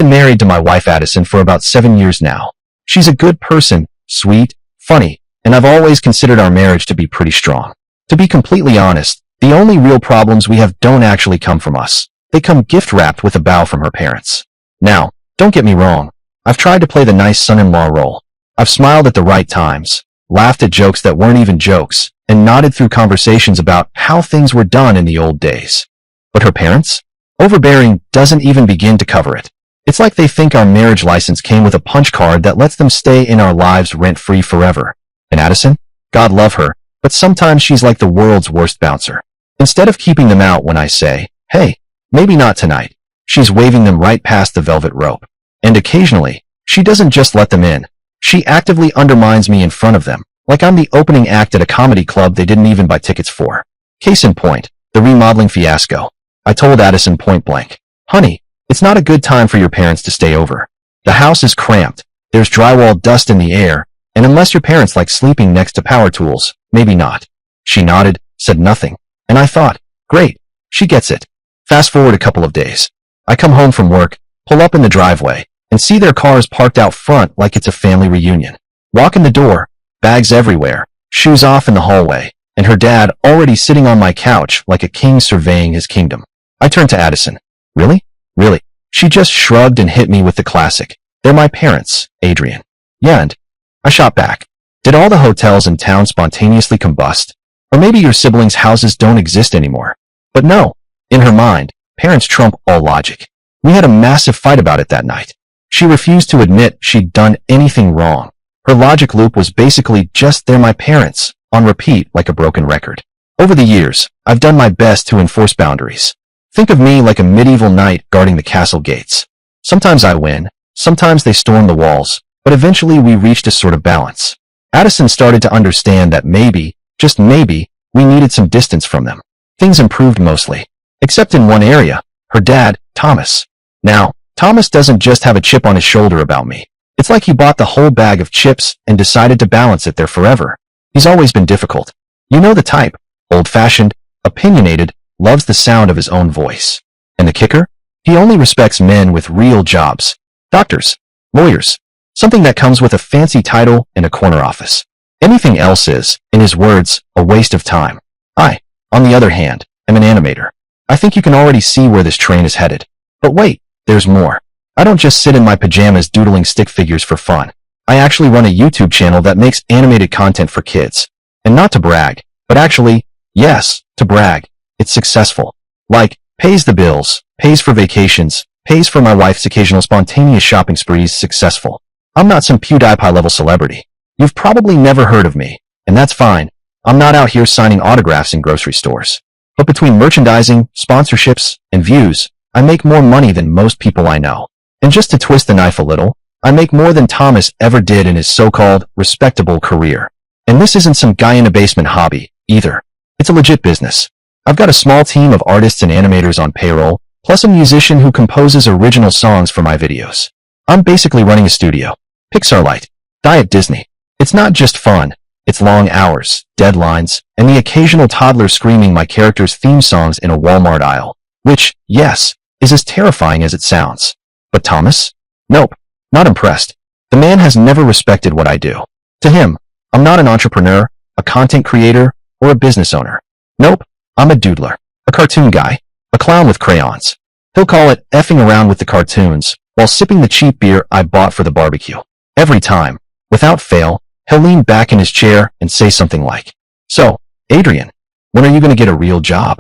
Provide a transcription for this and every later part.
been married to my wife Addison for about 7 years now. She's a good person, sweet, funny, and I've always considered our marriage to be pretty strong. To be completely honest, the only real problems we have don't actually come from us. They come gift-wrapped with a bow from her parents. Now, don't get me wrong. I've tried to play the nice son-in-law role. I've smiled at the right times, laughed at jokes that weren't even jokes, and nodded through conversations about how things were done in the old days. But her parents? Overbearing doesn't even begin to cover it. It's like they think our marriage license came with a punch card that lets them stay in our lives rent-free forever. And Addison? God love her, but sometimes she's like the world's worst bouncer. Instead of keeping them out when I say, hey, maybe not tonight, she's waving them right past the velvet rope. And occasionally, she doesn't just let them in. She actively undermines me in front of them, like I'm the opening act at a comedy club they didn't even buy tickets for. Case in point, the remodeling fiasco. I told Addison point blank, honey, it's not a good time for your parents to stay over. The house is cramped, there's drywall dust in the air, and unless your parents like sleeping next to power tools, maybe not. She nodded, said nothing. And I thought, great, she gets it. Fast forward a couple of days. I come home from work, pull up in the driveway, and see their cars parked out front like it's a family reunion. Walk in the door, bags everywhere, shoes off in the hallway, and her dad already sitting on my couch like a king surveying his kingdom. I turned to Addison. Really? Really? She just shrugged and hit me with the classic. They're my parents, Adrian. Yeah, and I shot back. Did all the hotels in town spontaneously combust? Or maybe your siblings' houses don't exist anymore. But no, in her mind, parents trump all logic. We had a massive fight about it that night. She refused to admit she'd done anything wrong. Her logic loop was basically just they're my parents, on repeat like a broken record. Over the years, I've done my best to enforce boundaries. Think of me like a medieval knight guarding the castle gates. Sometimes I win, sometimes they storm the walls, but eventually we reached a sort of balance. Addison started to understand that maybe, just maybe, we needed some distance from them. Things improved mostly. Except in one area, her dad, Thomas. Now, Thomas doesn't just have a chip on his shoulder about me. It's like he bought the whole bag of chips and decided to balance it there forever. He's always been difficult. You know the type. Old-fashioned, opinionated, loves the sound of his own voice. And the kicker? He only respects men with real jobs. Doctors, lawyers, something that comes with a fancy title and a corner office. Anything else is, in his words, a waste of time. I, on the other hand, am an animator. I think you can already see where this train is headed. But wait, there's more. I don't just sit in my pajamas doodling stick figures for fun. I actually run a YouTube channel that makes animated content for kids. And not to brag, but actually, yes, to brag. It's successful. Like, pays the bills, pays for vacations, pays for my wife's occasional spontaneous shopping sprees. Successful. I'm not some PewDiePie-level celebrity. You've probably never heard of me, and that's fine. I'm not out here signing autographs in grocery stores. But between merchandising, sponsorships, and views, I make more money than most people I know. And just to twist the knife a little, I make more than Thomas ever did in his so-called respectable career. And this isn't some guy in a basement hobby, either. It's a legit business. I've got a small team of artists and animators on payroll, plus a musician who composes original songs for my videos. I'm basically running a studio. Pixar-lite. Diet Disney. It's not just fun. It's long hours, deadlines, and the occasional toddler screaming my character's theme songs in a Walmart aisle. Which, yes, is as terrifying as it sounds. But Thomas? Nope. Not impressed. The man has never respected what I do. To him, I'm not an entrepreneur, a content creator, or a business owner. Nope. I'm a doodler. A cartoon guy. A clown with crayons. He'll call it effing around with the cartoons, while sipping the cheap beer I bought for the barbecue. Every time, without fail, he'll lean back in his chair and say something like, "So, Adrian, when are you going to get a real job?"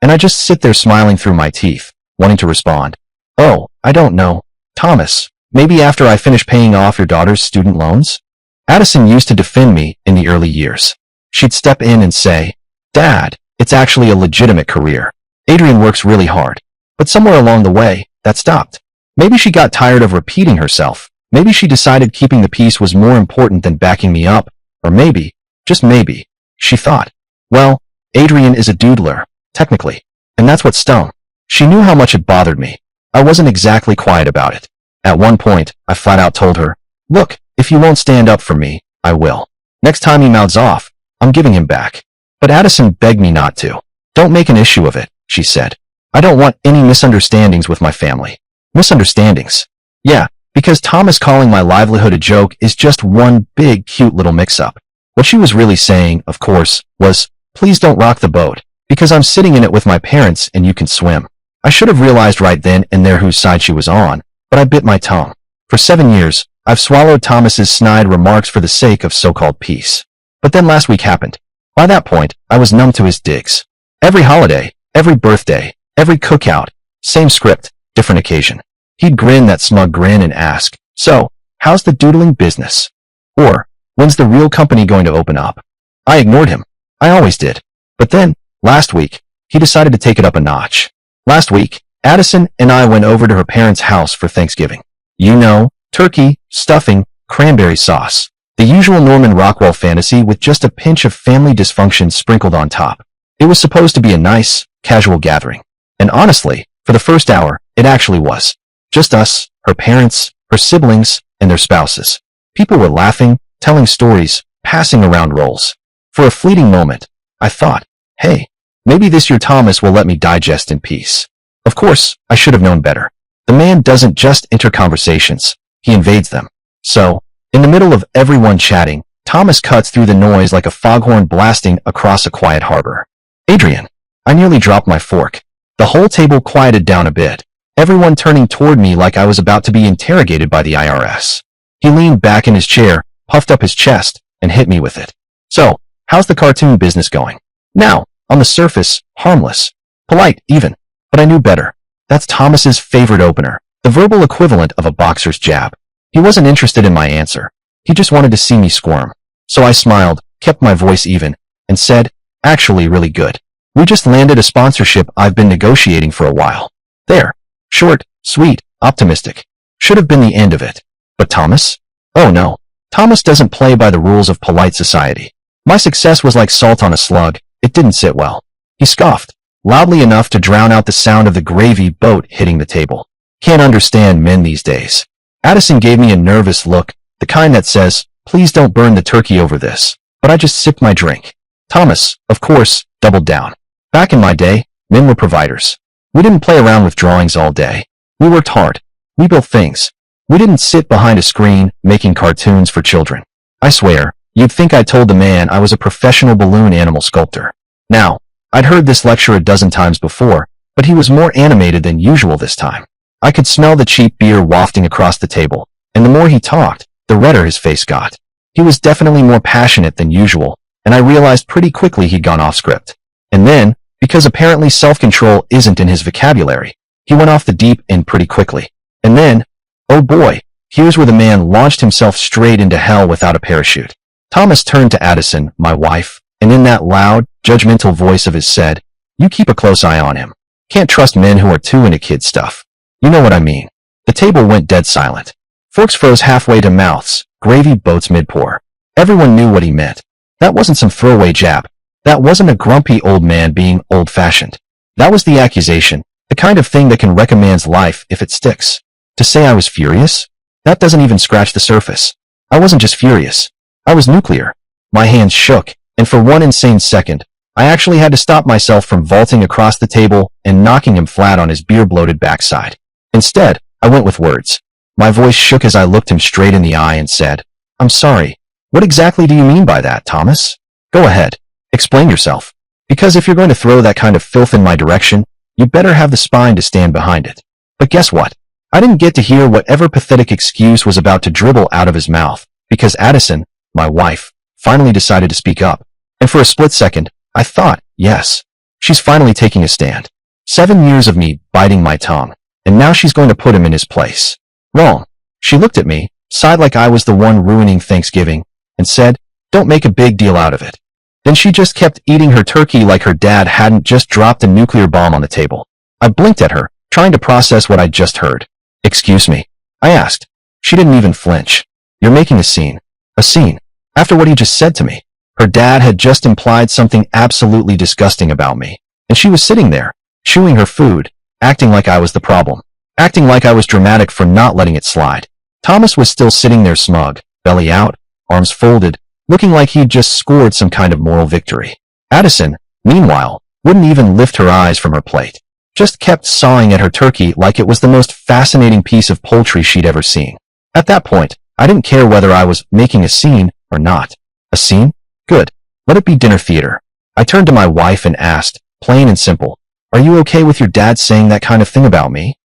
And I just sit there smiling through my teeth, wanting to respond, "Oh, I don't know. Thomas, maybe after I finish paying off your daughter's student loans?" Addison used to defend me in the early years. She'd step in and say, "Dad, it's actually a legitimate career. Adrian works really hard." But somewhere along the way, that stopped. Maybe she got tired of repeating herself. Maybe she decided keeping the peace was more important than backing me up. Or maybe, just maybe, she thought, well, Adrian is a doodler, technically. And that's what stung. She knew how much it bothered me. I wasn't exactly quiet about it. At one point, I flat out told her, "Look, if you won't stand up for me, I will. Next time he mouths off, I'm giving him back." But Addison begged me not to. "Don't make an issue of it," she said. "I don't want any misunderstandings with my family." Misunderstandings? Yeah, because Thomas calling my livelihood a joke is just one big cute little mix-up. What she was really saying, of course, was, please don't rock the boat, because I'm sitting in it with my parents and you can swim. I should have realized right then and there whose side she was on, but I bit my tongue. For 7 years, I've swallowed Thomas's snide remarks for the sake of so-called peace. But then last week happened. By that point, I was numb to his digs. Every holiday, every birthday, every cookout, same script, different occasion. He'd grin that smug grin and ask, so, how's the doodling business? Or, when's the real company going to open up? I ignored him. I always did. But then, last week, he decided to take it up a notch. Last week, Addison and I went over to her parents' house for Thanksgiving. You know, turkey, stuffing, cranberry sauce. The usual Norman Rockwell fantasy with just a pinch of family dysfunction sprinkled on top. It was supposed to be a nice, casual gathering. And honestly, for the first hour, it actually was. Just us, her parents, her siblings, and their spouses. People were laughing, telling stories, passing around rolls. For a fleeting moment, I thought, hey, maybe this year Thomas will let me digest in peace. Of course, I should have known better. The man doesn't just enter conversations, he invades them. So, in the middle of everyone chatting, Thomas cuts through the noise like a foghorn blasting across a quiet harbor. Adrian. I nearly dropped my fork. The whole table quieted down a bit, everyone turning toward me like I was about to be interrogated by the IRS. He leaned back in his chair, puffed up his chest, and hit me with it. So, how's the cartoon business going? Now, on the surface, harmless. Polite, even. But I knew better. That's Thomas's favorite opener, the verbal equivalent of a boxer's jab. He wasn't interested in my answer. He just wanted to see me squirm. So I smiled, kept my voice even, and said, actually really good. We just landed a sponsorship I've been negotiating for a while. There. Short, sweet, optimistic. Should have been the end of it. But Thomas? Oh no. Thomas doesn't play by the rules of polite society. My success was like salt on a slug. It didn't sit well. He scoffed, loudly enough to drown out the sound of the gravy boat hitting the table. Can't understand men these days. Addison gave me a nervous look, the kind that says, please don't burn the turkey over this. But I just sipped my drink. Thomas, of course, doubled down. Back in my day, men were providers. We didn't play around with drawings all day. We worked hard. We built things. We didn't sit behind a screen making cartoons for children. I swear, you'd think I told the man I was a professional balloon animal sculptor. Now, I'd heard this lecture a dozen times before, but he was more animated than usual this time. I could smell the cheap beer wafting across the table, and the more he talked, the redder his face got. He was definitely more passionate than usual, and I realized pretty quickly he'd gone off script. And then, because apparently self-control isn't in his vocabulary, he went off the deep end pretty quickly. And then, oh boy, here's where the man launched himself straight into hell without a parachute. Thomas turned to Addison, my wife, and in that loud, judgmental voice of his said, you keep a close eye on him. Can't trust men who are too into kid stuff. You know what I mean. The table went dead silent. Forks froze halfway to mouths, gravy boats mid-pour. Everyone knew what he meant. That wasn't some throwaway jab. That wasn't a grumpy old man being old-fashioned. That was the accusation, the kind of thing that can wreck a man's life if it sticks. To say I was furious? That doesn't even scratch the surface. I wasn't just furious. I was nuclear. My hands shook, and for one insane second, I actually had to stop myself from vaulting across the table and knocking him flat on his beer-bloated backside. Instead, I went with words. My voice shook as I looked him straight in the eye and said, I'm sorry. What exactly do you mean by that, Thomas? Go ahead. Explain yourself. Because if you're going to throw that kind of filth in my direction, you better have the spine to stand behind it. But guess what? I didn't get to hear whatever pathetic excuse was about to dribble out of his mouth, because Addison, my wife, finally decided to speak up. And for a split second, I thought, yes, she's finally taking a stand. 7 years of me biting my tongue, and now she's going to put him in his place. Wrong. She looked at me, sighed like I was the one ruining Thanksgiving, and said, don't make a big deal out of it. Then she just kept eating her turkey like her dad hadn't just dropped a nuclear bomb on the table. I blinked at her, trying to process what I'd just heard. Excuse me? I asked. She didn't even flinch. You're making a scene. A scene. After what he just said to me. Her dad had just implied something absolutely disgusting about me. And she was sitting there, chewing her food, acting like I was the problem. Acting like I was dramatic for not letting it slide. Thomas was still sitting there smug, belly out, arms folded, looking like he'd just scored some kind of moral victory. Addison, meanwhile, wouldn't even lift her eyes from her plate. just kept sawing at her turkey like it was the most fascinating piece of poultry she'd ever seen. At that point, I didn't care whether I was making a scene or not. A scene? Good. Let it be dinner theater. I turned to my wife and asked, plain and simple, "Are you okay with your dad saying that kind of thing about me?"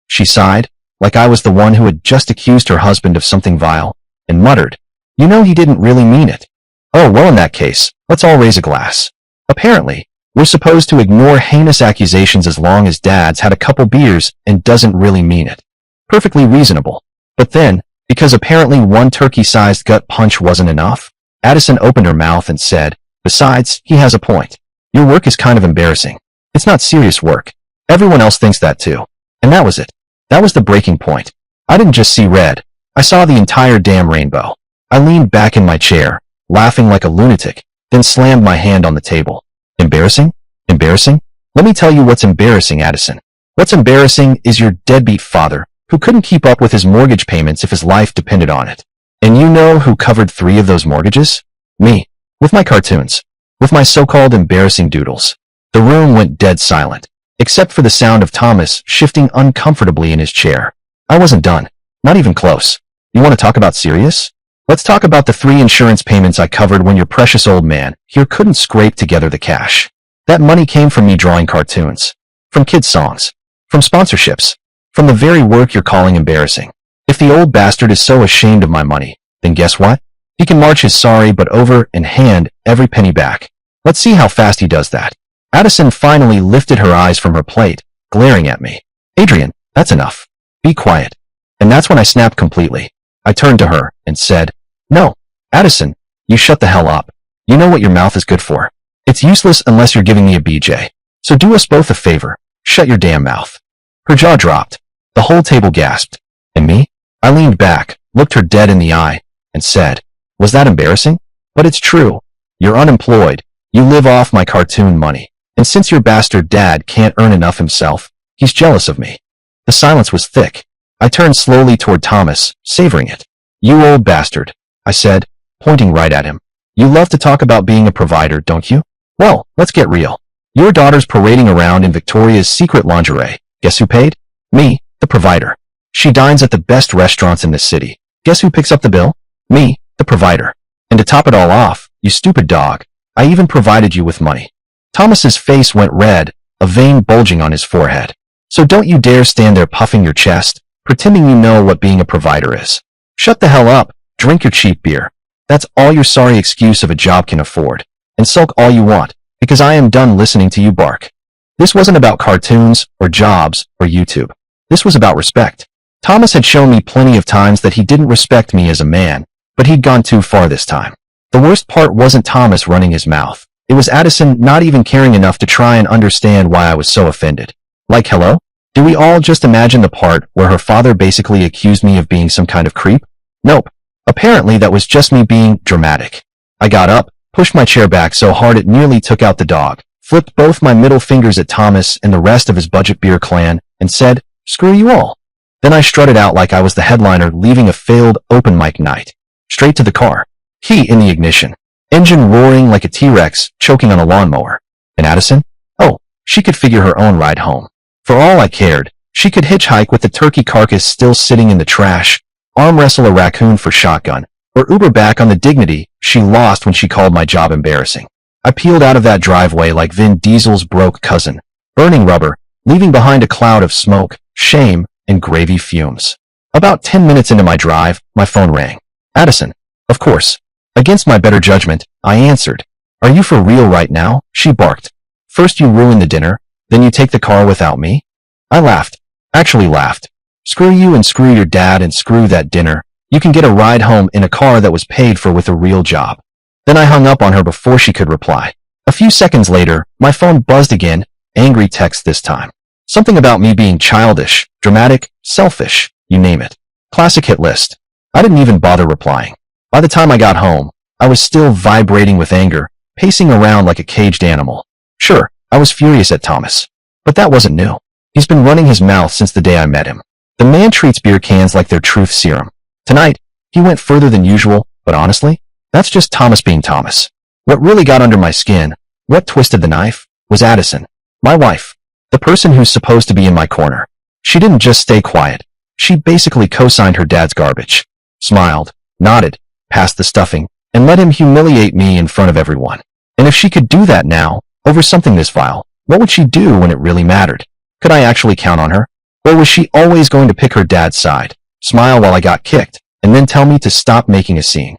She sighed, like I was the one who had just accused her husband of something vile, and muttered, "You know he didn't really mean it." Oh, well, in that case, let's all raise a glass. Apparently, we're supposed to ignore heinous accusations as long as Dad's had a couple beers and doesn't really mean it. Perfectly reasonable. But then, because apparently one turkey-sized gut punch wasn't enough, Addison opened her mouth and said, "Besides, he has a point. Your work is kind of embarrassing. It's not serious work. Everyone else thinks that too." And that was it. That was the breaking point. I didn't just see red. I saw the entire damn rainbow. I leaned back in my chair, laughing like a lunatic, then slammed my hand on the table. Embarrassing? Embarrassing? Let me tell you what's embarrassing, Addison. What's embarrassing is your deadbeat father, who couldn't keep up with his mortgage payments if his life depended on it. And you know who covered 3 of those mortgages? Me. With my cartoons. With my so-called embarrassing doodles. The room went dead silent, except for the sound of Thomas shifting uncomfortably in his chair. I wasn't done. Not even close. You want to talk about serious? Let's talk about the 3 insurance payments I covered when your precious old man here couldn't scrape together the cash. That money came from me drawing cartoons. From kids' songs. From sponsorships. From the very work you're calling embarrassing. If the old bastard is so ashamed of my money, then guess what? He can march his sorry but over and hand every penny back. Let's see how fast he does that. Addison finally lifted her eyes from her plate, glaring at me. Adrian, that's enough. Be quiet. And that's when I snapped completely. I turned to her and said, "No, Addison, you shut the hell up. You know what your mouth is good for. It's useless unless you're giving me a BJ. So do us both a favor. Shut your damn mouth." Her jaw dropped. The whole table gasped. And me? I leaned back, looked her dead in the eye, and said, "Was that embarrassing? But it's true. You're unemployed. You live off my cartoon money. And since your bastard dad can't earn enough himself, he's jealous of me." The silence was thick. I turned slowly toward Thomas, savoring it. "You old bastard," I said, pointing right at him. "You love to talk about being a provider, don't you? Well, let's get real. Your daughter's parading around in Victoria's Secret lingerie. Guess who paid? Me, the provider. She dines at the best restaurants in the city. Guess who picks up the bill? Me, the provider. And to top it all off, you stupid dog, I even provided you with money." Thomas's face went red, a vein bulging on his forehead. "So don't you dare stand there puffing your chest, pretending you know what being a provider is. Shut the hell up, drink your cheap beer. That's all your sorry excuse of a job can afford. And sulk all you want, because I am done listening to you bark." This wasn't about cartoons, or jobs, or YouTube. This was about respect. Thomas had shown me plenty of times that he didn't respect me as a man, but he'd gone too far this time. The worst part wasn't Thomas running his mouth. It was Addison not even caring enough to try and understand why I was so offended. Like, hello? Do we all just imagine the part where her father basically accused me of being some kind of creep? Nope. Apparently that was just me being dramatic. I got up, pushed my chair back so hard it nearly took out the dog, flipped both my middle fingers at Thomas and the rest of his budget beer clan, and said, "Screw you all." Then I strutted out like I was the headliner leaving a failed open mic night. Straight to the car. Heat in the ignition. Engine roaring like a T-Rex choking on a lawnmower. And Addison? Oh, she could figure her own ride home. For all I cared, she could hitchhike with the turkey carcass still sitting in the trash, arm wrestle a raccoon for shotgun, or Uber back on the dignity she lost when she called my job embarrassing. I peeled out of that driveway like Vin Diesel's broke cousin, burning rubber, leaving behind a cloud of smoke, shame, and gravy fumes. About 10 minutes into my drive, my phone rang. Addison. Of course. Against my better judgment, I answered. "Are you for real right now?" she barked. "First you ruin the dinner, then you take the car without me?" I laughed. Actually laughed. Screw you and screw your dad and screw that dinner. You can get a ride home in a car that was paid for with a real job. Then I hung up on her before she could reply. A few seconds later, my phone buzzed again, angry text this time. Something about me being childish, dramatic, selfish, you name it. Classic hit list. I didn't even bother replying. By the time I got home, I was still vibrating with anger, pacing around like a caged animal. Sure, I was furious at Thomas. But that wasn't new. He's been running his mouth since the day I met him. The man treats beer cans like they're truth serum. Tonight, he went further than usual, but honestly, that's just Thomas being Thomas. What really got under my skin, what twisted the knife, was Addison, my wife. The person who's supposed to be in my corner. She didn't just stay quiet. She basically co-signed her dad's garbage. Smiled, nodded, passed the stuffing, and let him humiliate me in front of everyone. And if she could do that now, over something this vile, what would she do when it really mattered? Could I actually count on her? Or was she always going to pick her dad's side, smile while I got kicked, and then tell me to stop making a scene?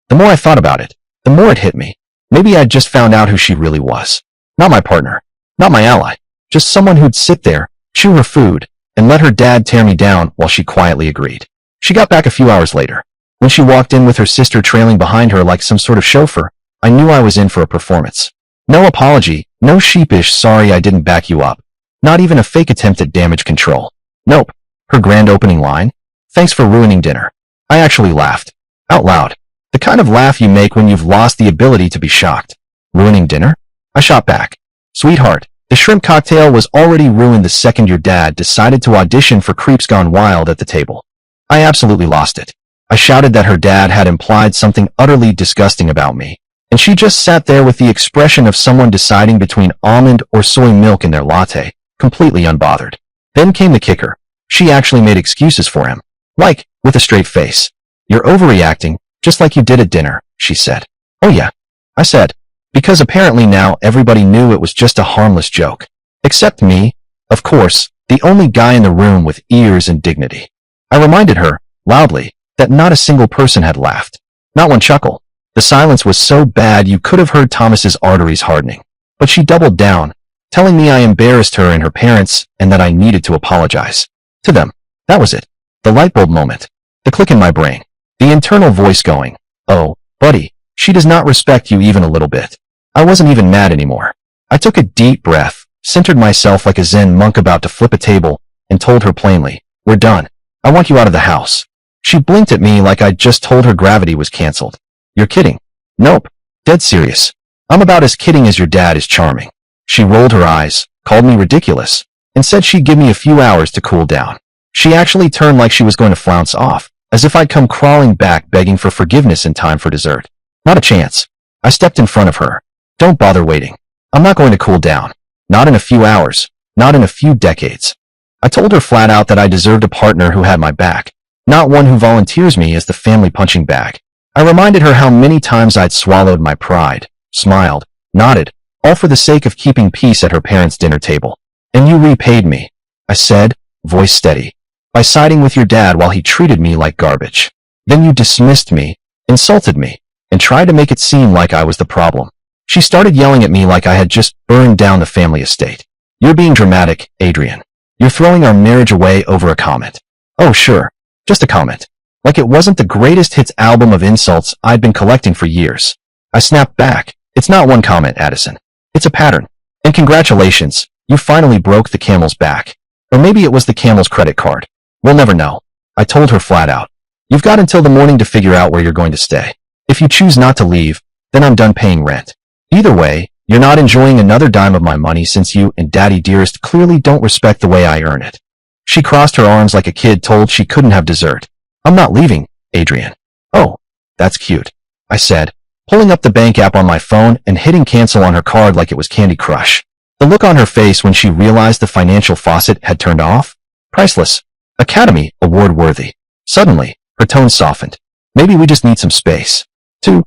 The more I thought about it, the more it hit me. Maybe I'd just found out who she really was. Not my partner, not my ally, just someone who'd sit there, chew her food, and let her dad tear me down while she quietly agreed. She got back a few hours later. When she walked in with her sister trailing behind her like some sort of chauffeur, I knew I was in for a performance. No apology, no sheepish sorry I didn't back you up. Not even a fake attempt at damage control. Nope. Her grand opening line? Thanks for ruining dinner. I actually laughed. Out loud. The kind of laugh you make when you've lost the ability to be shocked. Ruining dinner? I shot back. Sweetheart, the shrimp cocktail was already ruined the second your dad decided to audition for Creeps Gone Wild at the table. I absolutely lost it. I shouted that her dad had implied something utterly disgusting about me, and she just sat there with the expression of someone deciding between almond or soy milk in their latte, completely unbothered. Then came the kicker. She actually made excuses for him. Like, with a straight face. You're overreacting, just like you did at dinner, she said. Oh yeah, I said. Because apparently now everybody knew it was just a harmless joke. Except me, of course, the only guy in the room with ears and dignity. I reminded her, loudly, that not a single person had laughed. Not one chuckle. The silence was so bad you could have heard Thomas's arteries hardening. But she doubled down, telling me I embarrassed her and her parents and that I needed to apologize. To them. That was it. The light bulb moment. The click in my brain. The internal voice going, oh, buddy, she does not respect you even a little bit. I wasn't even mad anymore. I took a deep breath, centered myself like a Zen monk about to flip a table, and told her plainly, we're done. I want you out of the house. She blinked at me like I'd just told her gravity was canceled. You're kidding. Nope. Dead serious. I'm about as kidding as your dad is charming. She rolled her eyes, called me ridiculous, and said she'd give me a few hours to cool down. She actually turned like she was going to flounce off, as if I'd come crawling back begging for forgiveness in time for dessert. Not a chance. I stepped in front of her. Don't bother waiting. I'm not going to cool down. Not in a few hours. Not in a few decades. I told her flat out that I deserved a partner who had my back, not one who volunteers me as the family punching bag. I reminded her how many times I'd swallowed my pride, smiled, nodded, all for the sake of keeping peace at her parents' dinner table. And you repaid me, I said, voice steady, by siding with your dad while he treated me like garbage. Then you dismissed me, insulted me, and tried to make it seem like I was the problem. She started yelling at me like I had just burned down the family estate. You're being dramatic, Adrian. You're throwing our marriage away over a comment. Oh sure, just a comment. Like it wasn't the greatest hits album of insults I'd been collecting for years. I snapped back. It's not one comment, Addison. It's a pattern. And congratulations, you finally broke the camel's back. Or maybe it was the camel's credit card. We'll never know. I told her flat out. You've got until the morning to figure out where you're going to stay. If you choose not to leave, then I'm done paying rent. Either way, you're not enjoying another dime of my money since you and Daddy Dearest clearly don't respect the way I earn it. She crossed her arms like a kid told she couldn't have dessert. I'm not leaving, Adrian. Oh, that's cute, I said, pulling up the bank app on my phone and hitting cancel on her card like it was Candy Crush. The look on her face when she realized the financial faucet had turned off? Priceless. Academy Award worthy. Suddenly, her tone softened. Maybe we just need some space. To,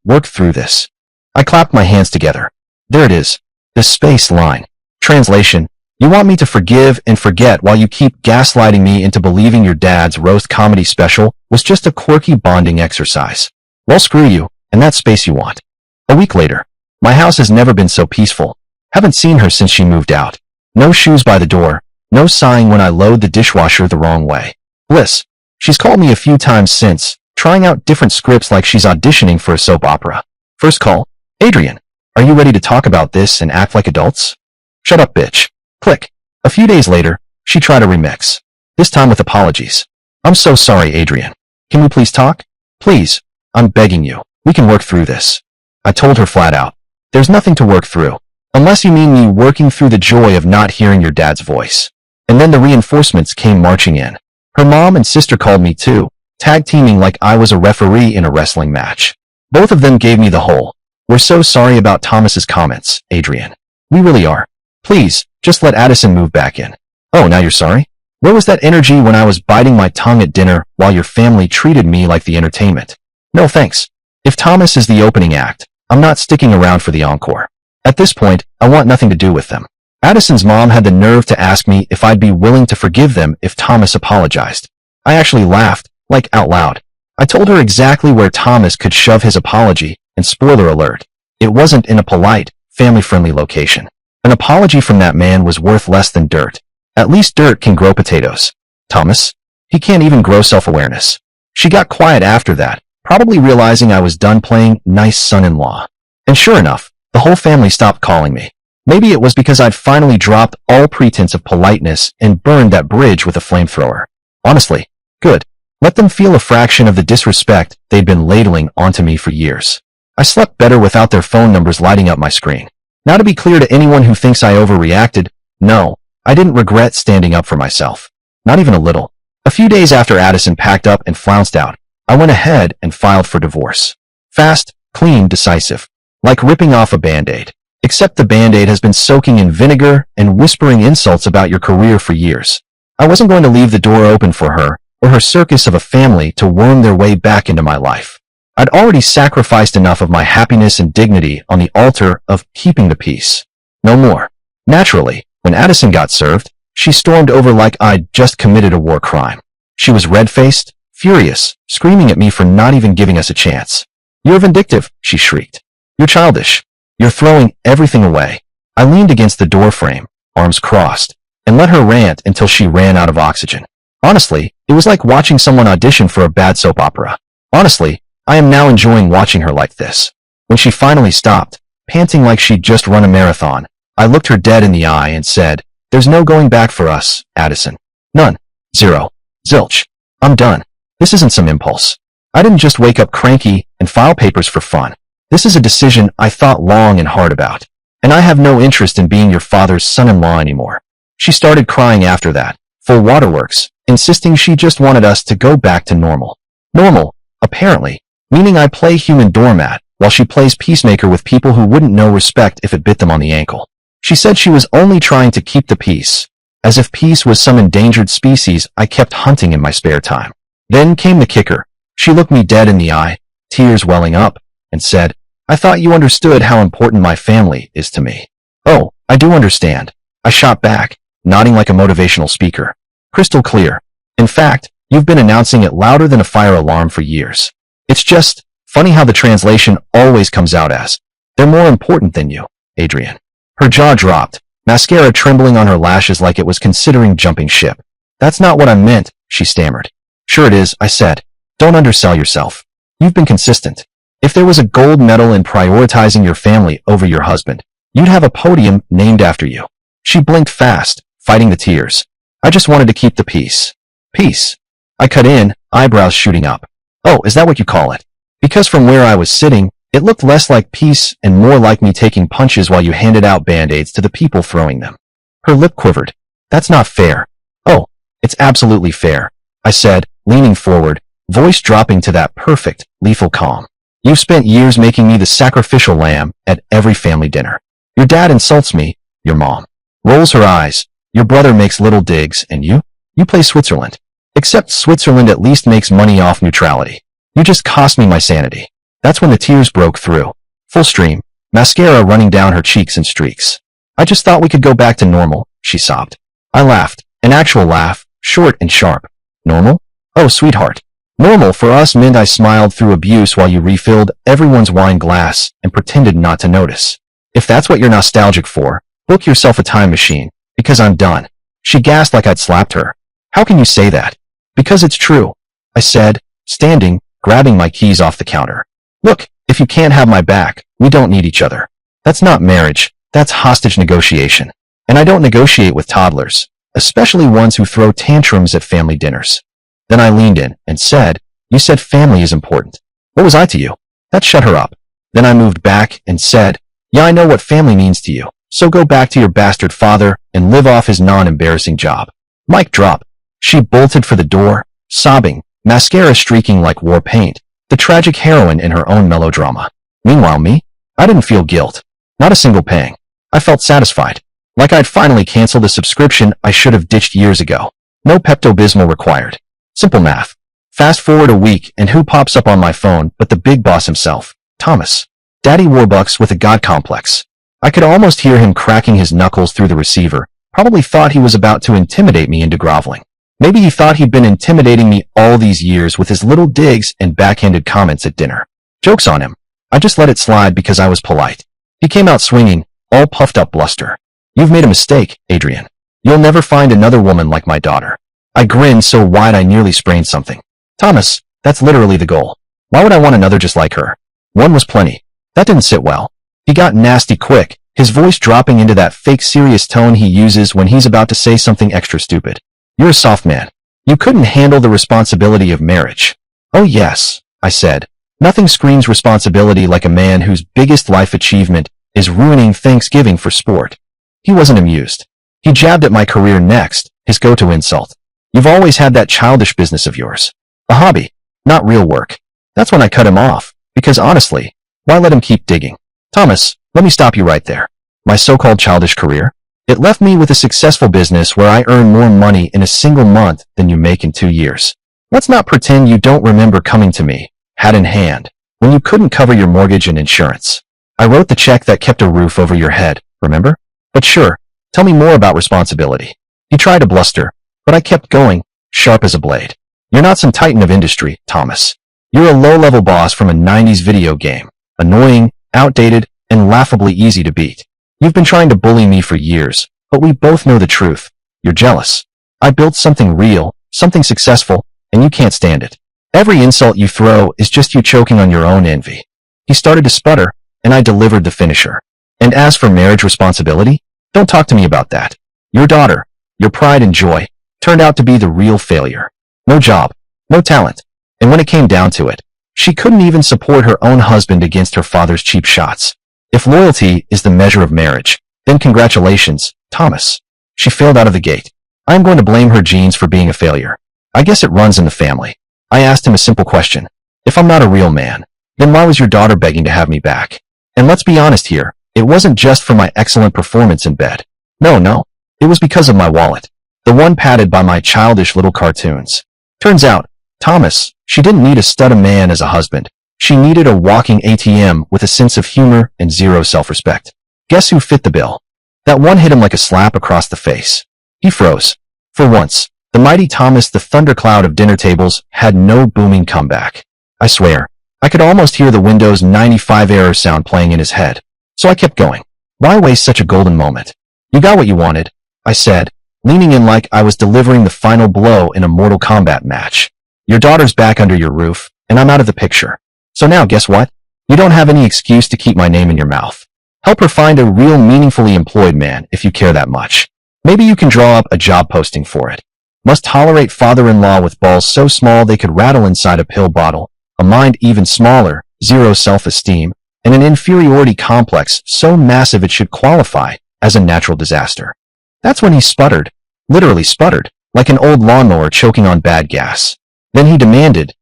work through this. I clapped my hands together. There it is. The space line. Translation. You want me to forgive and forget while you keep gaslighting me into believing your dad's roast comedy special was just a quirky bonding exercise. Well, screw you, and that space you want. A week later. My house has never been so peaceful. Haven't seen her since she moved out. No shoes by the door. No sighing when I load the dishwasher the wrong way. Bliss. She's called me a few times since, trying out different scripts like she's auditioning for a soap opera. First call. Adrian, are you ready to talk about this and act like adults? Shut up, bitch. Click. A few days later, she tried a remix. This time with apologies. I'm so sorry, Adrian. Can we please talk? Please. I'm begging you. We can work through this. I told her flat out. There's nothing to work through. Unless you mean me working through the joy of not hearing your dad's voice. And then the reinforcements came marching in. Her mom and sister called me too, tag teaming like I was a referee in a wrestling match. Both of them gave me the whole, we're so sorry about Thomas's comments, Adrian. We really are. Please, just let Addison move back in. Oh, now you're sorry? Where was that energy when I was biting my tongue at dinner while your family treated me like the entertainment? No thanks. If Thomas is the opening act, I'm not sticking around for the encore. At this point, I want nothing to do with them. Addison's mom had the nerve to ask me if I'd be willing to forgive them if Thomas apologized. I actually laughed, like out loud. I told her exactly where Thomas could shove his apology, and spoiler alert, it wasn't in a polite, family-friendly location. An apology from that man was worth less than dirt. At least dirt can grow potatoes. Thomas? He can't even grow self-awareness. She got quiet after that, probably realizing I was done playing nice son-in-law. And sure enough, the whole family stopped calling me. Maybe it was because I'd finally dropped all pretense of politeness and burned that bridge with a flamethrower. Honestly, good. Let them feel a fraction of the disrespect they'd been ladling onto me for years. I slept better without their phone numbers lighting up my screen. Now to be clear to anyone who thinks I overreacted, no, I didn't regret standing up for myself. Not even a little. A few days after Addison packed up and flounced out, I went ahead and filed for divorce. Fast, clean, decisive. Like ripping off a Band-Aid. Except the Band-Aid has been soaking in vinegar and whispering insults about your career for years. I wasn't going to leave the door open for her or her circus of a family to worm their way back into my life. I'd already sacrificed enough of my happiness and dignity on the altar of keeping the peace. No more. Naturally, when Addison got served, she stormed over like I'd just committed a war crime. She was red-faced, furious, screaming at me for not even giving us a chance. You're vindictive, she shrieked. You're childish. You're throwing everything away. I leaned against the doorframe, arms crossed, and let her rant until she ran out of oxygen. Honestly, it was like watching someone audition for a bad soap opera. Honestly, I am now enjoying watching her like this. When she finally stopped, panting like she'd just run a marathon, I looked her dead in the eye and said, "There's no going back for us, Addison. None. Zero. Zilch. I'm done. This isn't some impulse. I didn't just wake up cranky and file papers for fun. This is a decision I thought long and hard about. And I have no interest in being your father's son-in-law anymore." She started crying after that, full waterworks, insisting she just wanted us to go back to normal. Normal, apparently, meaning I play human doormat, while she plays peacemaker with people who wouldn't know respect if it bit them on the ankle. She said she was only trying to keep the peace, as if peace was some endangered species I kept hunting in my spare time. Then came the kicker. She looked me dead in the eye, tears welling up, and said, "I thought you understood how important my family is to me." "Oh, I do understand," I shot back, nodding like a motivational speaker. "Crystal clear. In fact, you've been announcing it louder than a fire alarm for years. It's just funny how the translation always comes out as, 'They're more important than you, Adrian.'" Her jaw dropped, mascara trembling on her lashes like it was considering jumping ship. "That's not what I meant," she stammered. "Sure it is," I said. "Don't undersell yourself. You've been consistent. If there was a gold medal in prioritizing your family over your husband, you'd have a podium named after you." She blinked fast, fighting the tears. "I just wanted to keep the peace." "Peace?" I cut in, eyebrows shooting up. "Oh, is that what you call it?" Because from where I was sitting, it looked less like peace and more like me taking punches while you handed out Band-Aids to the people throwing them. Her lip quivered. "That's not fair." "Oh, it's absolutely fair," I said, leaning forward, voice dropping to that perfect, lethal calm. "You've spent years making me the sacrificial lamb at every family dinner. Your dad insults me, your mom rolls her eyes, your brother makes little digs, and you play Switzerland. Except Switzerland at least makes money off neutrality. You just cost me my sanity." That's when the tears broke through. Full stream, mascara running down her cheeks in streaks. "I just thought we could go back to normal," she sobbed. I laughed, an actual laugh, short and sharp. "Normal? Oh, sweetheart. Normal for us meant I smiled through abuse while you refilled everyone's wine glass and pretended not to notice. If that's what you're nostalgic for, book yourself a time machine, because I'm done." She gasped like I'd slapped her. "How can you say that?" "Because it's true," I said, standing, grabbing my keys off the counter. "Look, if you can't have my back, we don't need each other. That's not marriage, that's hostage negotiation. And I don't negotiate with toddlers, especially ones who throw tantrums at family dinners." Then I leaned in and said, "You said family is important. What was I to you?" That shut her up. Then I moved back and said, "Yeah, I know what family means to you, so go back to your bastard father and live off his non-embarrassing job." Mic drop. She bolted for the door, sobbing, mascara streaking like war paint, the tragic heroine in her own melodrama. Meanwhile me? I didn't feel guilt. Not a single pang. I felt satisfied. Like I'd finally canceled a subscription I should have ditched years ago. No Pepto-Bismol required. Simple math. Fast forward a week and who pops up on my phone but the big boss himself, Thomas. Daddy Warbucks with a god complex. I could almost hear him cracking his knuckles through the receiver, probably thought he was about to intimidate me into groveling. Maybe he thought he'd been intimidating me all these years with his little digs and backhanded comments at dinner. Joke's on him. I just let it slide because I was polite. He came out swinging, all puffed up bluster. You've made a mistake, Adrian. You'll never find another woman like my daughter. I grinned so wide I nearly sprained something. Thomas, that's literally the goal. Why would I want another just like her? One was plenty. That didn't sit well. He got nasty quick, his voice dropping into that fake serious tone he uses when he's about to say something extra stupid. You're a soft man. You couldn't handle the responsibility of marriage. Oh yes, I said. Nothing screams responsibility like a man whose biggest life achievement is ruining Thanksgiving for sport. He wasn't amused. He jabbed at my career next, his go-to insult. You've always had that childish business of yours. A hobby, not real work. That's when I cut him off, because honestly, why let him keep digging? Thomas, let me stop you right there. My so-called childish career? It left me with a successful business where I earn more money in a single month than you make in 2 years. Let's not pretend you don't remember coming to me, hat in hand, when you couldn't cover your mortgage and insurance. I wrote the check that kept a roof over your head, remember? But sure, tell me more about responsibility. He tried to bluster, but I kept going, sharp as a blade. You're not some titan of industry, Thomas. You're a low-level boss from a 90s video game, annoying, outdated, and laughably easy to beat. You've been trying to bully me for years, but we both know the truth. You're jealous. I built something real, something successful, and you can't stand it. Every insult you throw is just you choking on your own envy. He started to sputter, and I delivered the finisher. And as for marriage responsibility, don't talk to me about that. Your daughter, your pride and joy, turned out to be the real failure. No job, no talent, and when it came down to it, she couldn't even support her own husband against her father's cheap shots. If loyalty is the measure of marriage, then congratulations, Thomas. She failed out of the gate. I'm going to blame her genes for being a failure. I guess it runs in the family. I asked him a simple question. If I'm not a real man, then why was your daughter begging to have me back? And let's be honest here, it wasn't just for my excellent performance in bed. No, it was because of my wallet. The one padded by my childish little cartoons. Turns out, Thomas, she didn't need a stud of man as a husband. She needed a walking ATM with a sense of humor and zero self-respect. Guess who fit the bill? That one hit him like a slap across the face. He froze. For once, the mighty Thomas the thundercloud of dinner tables had no booming comeback. I swear, I could almost hear the Windows 95 error sound playing in his head. So I kept going. Why waste such a golden moment? You got what you wanted, I said, leaning in like I was delivering the final blow in a Mortal Kombat match. Your daughter's back under your roof, and I'm out of the picture. So now guess what? You don't have any excuse to keep my name in your mouth. Help her find a real meaningfully employed man if you care that much. Maybe you can draw up a job posting for it. Must tolerate father-in-law with balls so small they could rattle inside a pill bottle, a mind even smaller, zero self-esteem, and an inferiority complex so massive it should qualify as a natural disaster. That's when he sputtered, literally sputtered, like an old lawnmower choking on bad gas. Then he demanded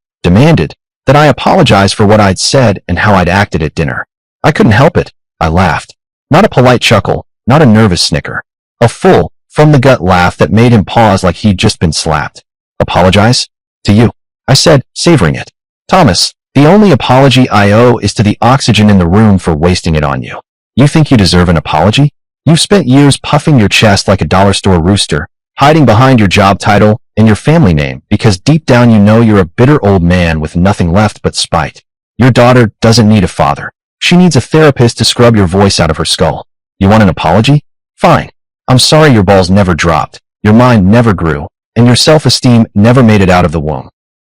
that I apologize for what I'd said and how I'd acted at dinner. I couldn't help it. I laughed. Not a polite chuckle, not a nervous snicker. A full, from-the-gut laugh that made him pause like he'd just been slapped. Apologize? To you, I said, savoring it. Thomas, the only apology I owe is to the oxygen in the room for wasting it on you. You think you deserve an apology? You've spent years puffing your chest like a dollar store rooster, hiding behind your job title and your family name because deep down you know you're a bitter old man with nothing left but spite. Your daughter doesn't need a father. She needs a therapist to scrub your voice out of her skull. You want an apology? Fine. I'm sorry your balls never dropped, your mind never grew, and your self-esteem never made it out of the womb.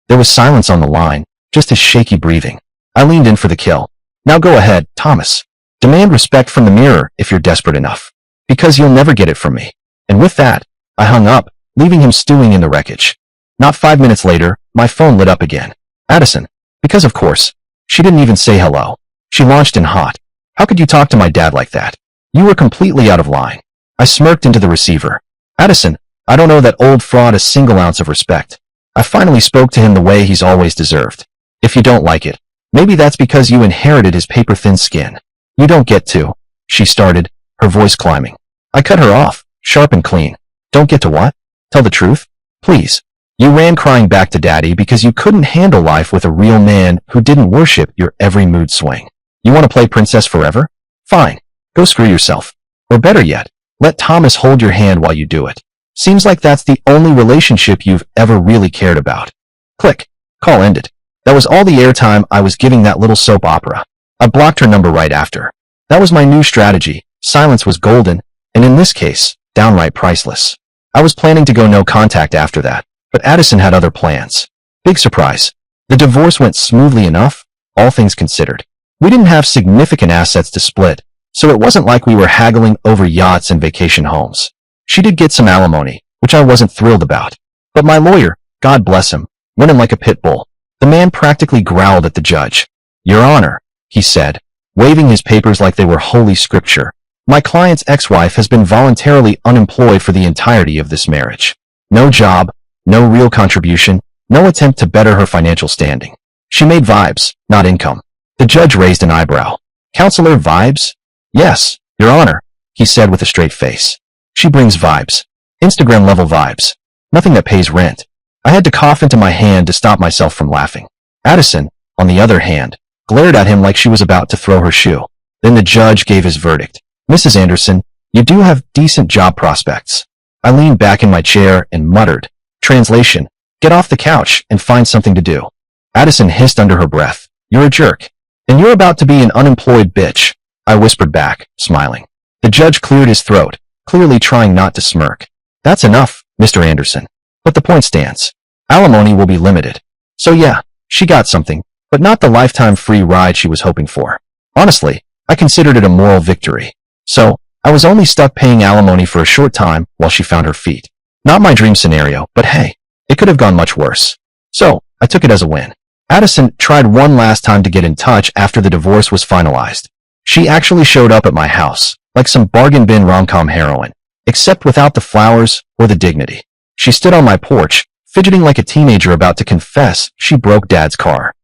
There was silence on the line, just his shaky breathing. I leaned in for the kill. Now go ahead, Thomas. Demand respect from the mirror if you're desperate enough. Because you'll never get it from me. And with that, I hung up, leaving him stewing in the wreckage. Not 5 minutes later, my phone lit up again. Addison. Because of course. She didn't even say hello. She launched in hot. How could you talk to my dad like that? You were completely out of line. I smirked into the receiver. Addison, I don't owe that old fraud a single ounce of respect. I finally spoke to him the way he's always deserved. If you don't like it, maybe that's because you inherited his paper-thin skin. You don't get to, she started, her voice climbing. I cut her off, sharp and clean. Don't get to what? Tell the truth? Please. You ran crying back to Daddy because you couldn't handle life with a real man who didn't worship your every mood swing. You want to play princess forever? Fine. Go screw yourself. Or better yet, let Thomas hold your hand while you do it. Seems like that's the only relationship you've ever really cared about. Click. Call ended. That was all the airtime I was giving that little soap opera. I blocked her number right after. That was my new strategy. Silence was golden, and in this case, downright priceless. I was planning to go no contact after that, but Addison had other plans. Big surprise. The divorce went smoothly enough, all things considered. We didn't have significant assets to split, so it wasn't like we were haggling over yachts and vacation homes. She did get some alimony, which I wasn't thrilled about. But my lawyer, God bless him, went in like a pit bull. The man practically growled at the judge. Your Honor, he said, waving his papers like they were holy scripture. My client's ex-wife has been voluntarily unemployed for the entirety of this marriage. No job, no real contribution, no attempt to better her financial standing. She made vibes, not income. The judge raised an eyebrow. Counselor, vibes? Yes, Your Honor, he said with a straight face. She brings vibes. Instagram-level vibes. Nothing that pays rent. I had to cough into my hand to stop myself from laughing. Addison, on the other hand, glared at him like she was about to throw her shoe. Then the judge gave his verdict. Mrs. Anderson, you do have decent job prospects. I leaned back in my chair and muttered. Translation, get off the couch and find something to do. Addison hissed under her breath. You're a jerk. And you're about to be an unemployed bitch. I whispered back, smiling. The judge cleared his throat, clearly trying not to smirk. That's enough, Mr. Anderson. But the point stands. Alimony will be limited. So yeah, she got something, but not the lifetime free ride she was hoping for. Honestly, I considered it a moral victory. So, I was only stuck paying alimony for a short time while she found her feet. Not my dream scenario, but hey, it could have gone much worse. So, I took it as a win. Addison tried one last time to get in touch after the divorce was finalized. She actually showed up at my house, like some bargain bin rom-com heroine, except without the flowers or the dignity. She stood on my porch, fidgeting like a teenager about to confess she broke Dad's car.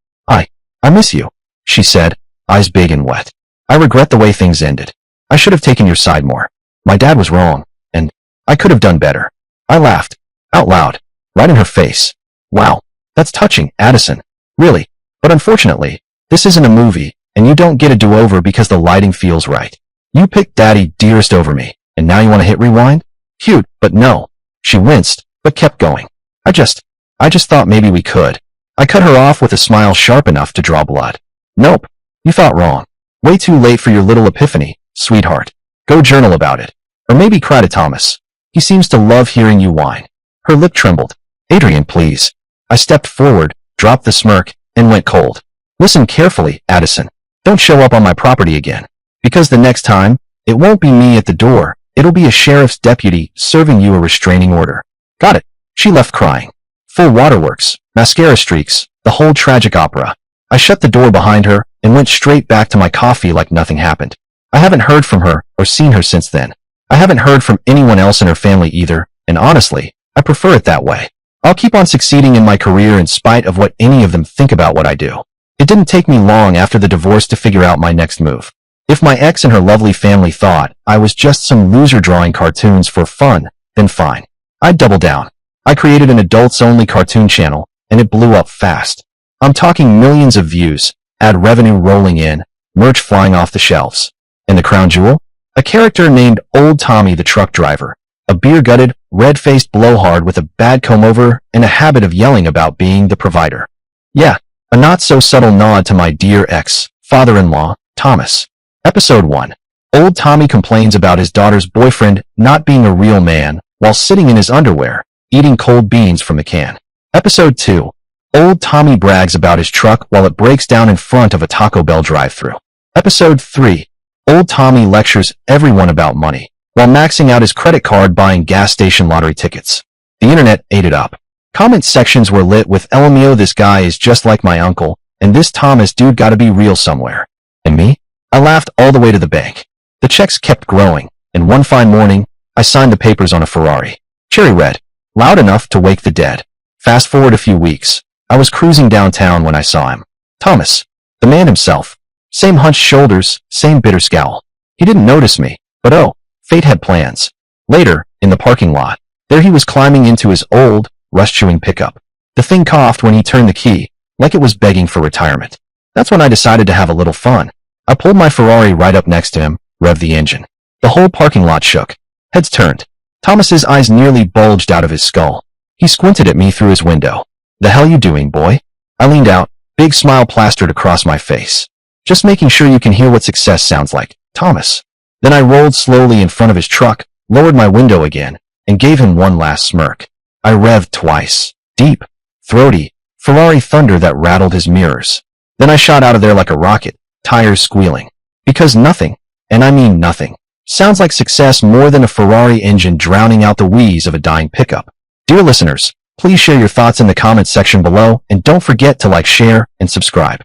I miss you, she said, eyes big and wet. I regret the way things ended. I should have taken your side more. My dad was wrong, and I could have done better. I laughed, out loud, right in her face. Wow, that's touching, Addison. Really, but unfortunately, this isn't a movie, and you don't get a do-over because the lighting feels right. You picked Daddy Dearest over me, and now you want to hit rewind? Cute, but no. She winced, but kept going. I just thought maybe we could. I cut her off with a smile sharp enough to draw blood. Nope, you thought wrong. Way too late for your little epiphany, sweetheart. Go journal about it. Or maybe cry to Thomas. He seems to love hearing you whine. Her lip trembled. Adrian, please. I stepped forward, dropped the smirk, and went cold. Listen carefully, Addison. Don't show up on my property again. Because the next time, it won't be me at the door. It'll be a sheriff's deputy serving you a restraining order. Got it. She left crying. Full waterworks, mascara streaks, the whole tragic opera. I shut the door behind her and went straight back to my coffee like nothing happened. I haven't heard from her or seen her since then. I haven't heard from anyone else in her family either, and honestly, I prefer it that way. I'll keep on succeeding in my career in spite of what any of them think about what I do. It didn't take me long after the divorce to figure out my next move. If my ex and her lovely family thought I was just some loser drawing cartoons for fun, then fine. I'd double down. I created an adults-only cartoon channel, and it blew up fast. I'm talking millions of views, ad revenue rolling in, merch flying off the shelves. And the crown jewel? A character named Old Tommy the truck driver, a beer-gutted, red-faced blowhard with a bad comb-over and a habit of yelling about being the provider. Yeah, a not-so-subtle nod to my dear ex-father-in-law, Thomas. Episode 1. Old Tommy complains about his daughter's boyfriend not being a real man while sitting in his underwear, eating cold beans from a can. Episode 2. Old Tommy brags about his truck while it breaks down in front of a Taco Bell drive-thru. Episode 3. Old Tommy lectures everyone about money while maxing out his credit card buying gas station lottery tickets. The internet ate it up. Comment sections were lit with LMAO, this guy is just like my uncle, and this Thomas dude gotta be real somewhere. And me? I laughed all the way to the bank. The checks kept growing, and one fine morning, I signed the papers on a Ferrari. Cherry red. Loud enough to wake the dead. Fast forward a few weeks. I was cruising downtown when I saw him. Thomas. The man himself. Same hunched shoulders, same bitter scowl. He didn't notice me, but oh, Fate had plans. Later, in the parking lot, there he was climbing into his old, rust-chewing pickup. The thing coughed when he turned the key, like it was begging for retirement. That's when I decided to have a little fun. I pulled my Ferrari right up next to him, revved the engine. The whole parking lot shook. Heads turned. Thomas's eyes nearly bulged out of his skull. He squinted at me through his window. "The hell you doing, boy?" I leaned out, big smile plastered across my face. "Just making sure you can hear what success sounds like, Thomas." Then I rolled slowly in front of his truck, lowered my window again, and gave him one last smirk. I revved twice. Deep, throaty, Ferrari thunder that rattled his mirrors. Then I shot out of there like a rocket, tires squealing. Because nothing, and I mean nothing, sounds like success more than a Ferrari engine drowning out the wheeze of a dying pickup. Dear listeners, please share your thoughts in the comments section below, and don't forget to like, share, and subscribe.